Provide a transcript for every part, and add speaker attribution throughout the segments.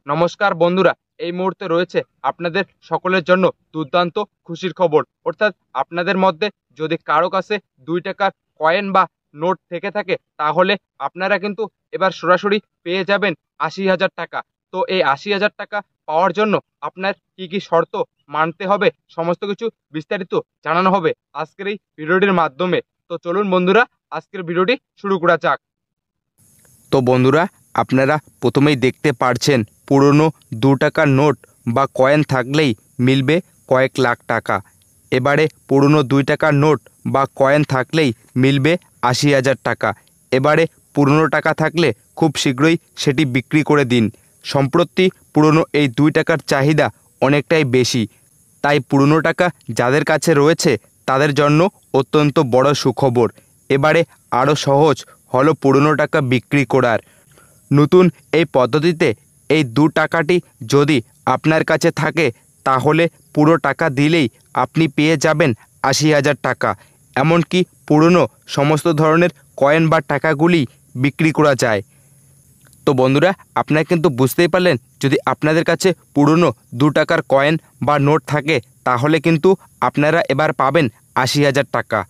Speaker 1: নমস্কার বন্ধুরা, এই মুহূর্তে রয়েছে আপনাদের সকলের জন্য দুর্দান্ত খুশির খবর। অর্থাৎ আপনাদের মধ্যে যদি কারো কাছে 2 টাকার কয়েন বা নোট থেকে থাকে, তাহলে আপনারা কিন্তু এবার সরাসরি পেয়ে যাবেন 80,000 টাকা। তো এই 80,000 টাকা পাওয়ার জন্য আপনার কি কি শর্ত মানতে হবে, সমস্ত কিছু বিস্তারিত জানানো হবে আজকের এই ভিডিওটির মাধ্যমে। তো চলুন বন্ধুরা, আজকের ভিডিওটি শুরু করা যাক। তো বন্ধুরা, আপনারা প্রথমেই দেখতে পারছেন পুরনো 2 টাকার নোট বা কয়েন থাকলেই মিলবে কয়েক লাখ টাকা। এবারে পুরনো 2 টাকার নোট বা কয়েন থাকলেই মিলবে 80,000 টাকা। এবারে পুরনো টাকা থাকলে খুব শীঘ্রই সেটি বিক্রি করে দিন। সম্প্রতি পুরনো এই 2 টাকার চাহিদা অনেকটাই বেশি, তাই পুরনো টাকা যাদের কাছে রয়েছে তাদের জন্য অত্যন্ত বড় সুখবর। এবারে আরও সহজ হলো পুরনো টাকা বিক্রি করার। নতুন এই পদ্ধতিতে এই 2 টাকাটি যদি আপনার কাছে থাকে, তাহলে পুরো টাকা দিলেই আপনি পেয়ে যাবেন 80,000 টাকা। এমনকি পুরনো সমস্ত ধরনের কয়েন বা টাকাগুলি বিক্রি করা যায়। তো বন্ধুরা, আপনারা কিন্তু বুঝতেই পারলেন, যদি আপনাদের কাছে পুরনো 2 টাকার কয়েন বা নোট থাকে, তাহলে কিন্তু আপনারা এবার পাবেন 80,000 টাকা।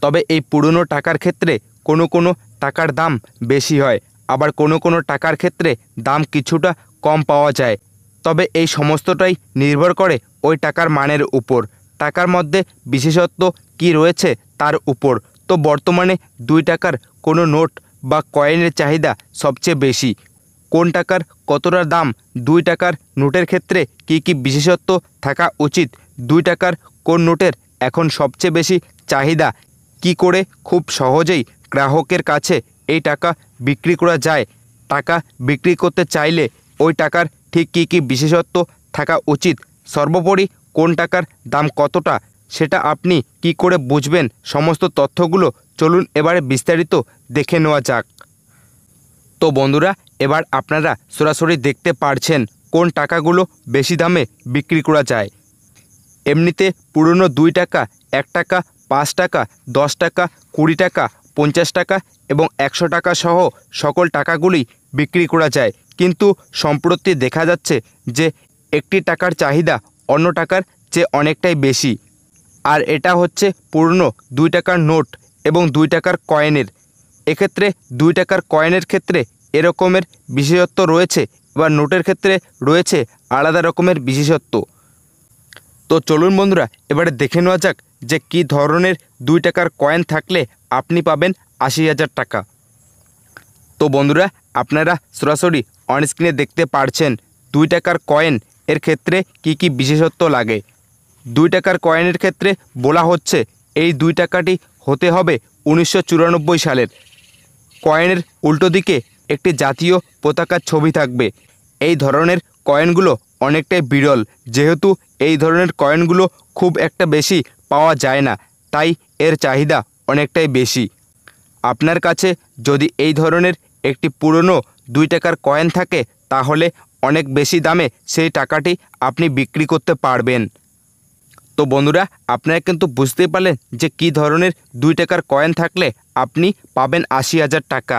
Speaker 1: তবে এই পুরনো টাকার ক্ষেত্রে কোনো কোনো টাকার দাম বেশি হয়, আবার কোনো কোনো টাকার ক্ষেত্রে দাম কিছুটা কম পাওয়া যায়। তবে এই সমস্তটাই নির্ভর করে ওই টাকার মানের উপর, টাকার মধ্যে বিশেষত্ব কি রয়েছে তার উপর। তো বর্তমানে 2 টাকার কোনো নোট বা কয়েনের চাহিদা সবচেয়ে বেশি। কোন টাকার কতটা দাম, 2 টাকার নোটের ক্ষেত্রে কি কি বিশেষত্ব থাকা উচিত, 2 টাকার কোন নোটের এখন সবচেয়ে বেশি চাহিদা, কি করে খুব সহজেই গ্রাহকের কাছে এই টাকা বিক্রি করা যায়, টাকা বিক্রি করতে চাইলে ওই টাকার ঠিক কী কী বিশেষত্ব থাকা উচিত, সর্বোপরি কোন টাকার দাম কতটা সেটা আপনি কি করে বুঝবেন, সমস্ত তথ্যগুলো চলুন এবারে বিস্তারিত দেখে নেওয়া যাক। তো বন্ধুরা, এবার আপনারা সরাসরি দেখতে পারছেন কোন টাকাগুলো বেশি দামে বিক্রি করা যায়। এমনিতে পুরনো 2 টাকা, 1 টাকা, 5 টাকা, 10 টাকা, 20 টাকা, 50 টাকা এবং 100 টাকা সহ সকল টাকাগুলি বিক্রি করা যায়। কিন্তু সম্প্রতি দেখা যাচ্ছে যে একটি টাকার চাহিদা অন্য টাকার চেয়ে অনেকটাই বেশি, আর এটা হচ্ছে পুরনো 2 টাকার নোট এবং 2 টাকার কয়েনের। এক্ষেত্রে 2 টাকার কয়েনের ক্ষেত্রে এরকমের বিশেষত্ব রয়েছে, এবার নোটের ক্ষেত্রে রয়েছে আলাদা রকমের বিশেষত্ব। তো চলুন বন্ধুরা, এবারে দেখে নেওয়া যাক যে কী ধরনের 2 টাকার কয়েন থাকলে আপনি পাবেন 80,000 টাকা। তো বন্ধুরা, আপনারা সরাসরি অনস্ক্রিনে দেখতে পারছেন 2 টাকার কয়েন এর ক্ষেত্রে কি কি বিশেষত্ব লাগে। 2 টাকার কয়েনের ক্ষেত্রে বলা হচ্ছে এই 2 টাকাটি হতে হবে 1994 সালের। কয়েনের উল্টো দিকে একটি জাতীয় পতাকার ছবি থাকবে। এই ধরনের কয়েনগুলো অনেকটাই বিরল, যেহেতু এই ধরনের কয়েনগুলো খুব একটা বেশি পাওয়া যায় না, তাই এর চাহিদা অনেকটাই বেশি। আপনার কাছে যদি এই ধরনের একটি পুরনো 2 টাকার কয়েন থাকে, তাহলে অনেক বেশি দামে সেই টাকাটি আপনি বিক্রি করতে পারবেন। তো বন্ধুরা, আপনারা কিন্তু বুঝতেই পারলেন যে কী ধরনের 2 টাকার কয়েন থাকলে আপনি পাবেন 80,000 টাকা।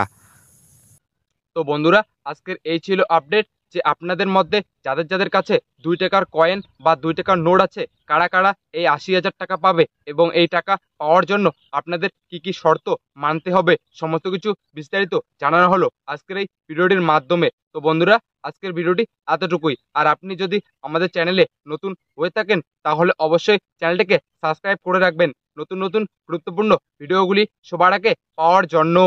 Speaker 1: তো বন্ধুরা, আজকের এই ছিল আপডেট যে আপনাদের মধ্যে যাদের যাদের কাছে 2 টাকার কয়েন বা 2 টাকার নোট আছে, কারা কারা এই 80,000 টাকা পাবে এবং এই টাকা পাওয়ার জন্য আপনাদের কি কি শর্ত মানতে হবে, সমস্ত কিছু বিস্তারিত জানানো হলো আজকের এই ভিডিওটির মাধ্যমে। তো বন্ধুরা, আজকের ভিডিওটি এতটুকুই। আর আপনি যদি আমাদের চ্যানেলে নতুন হয়ে থাকেন, তাহলে অবশ্যই চ্যানেলটিকে সাবস্ক্রাইব করে রাখবেন নতুন নতুন গুরুত্বপূর্ণ ভিডিওগুলি সবার আগে পাওয়ার জন্য।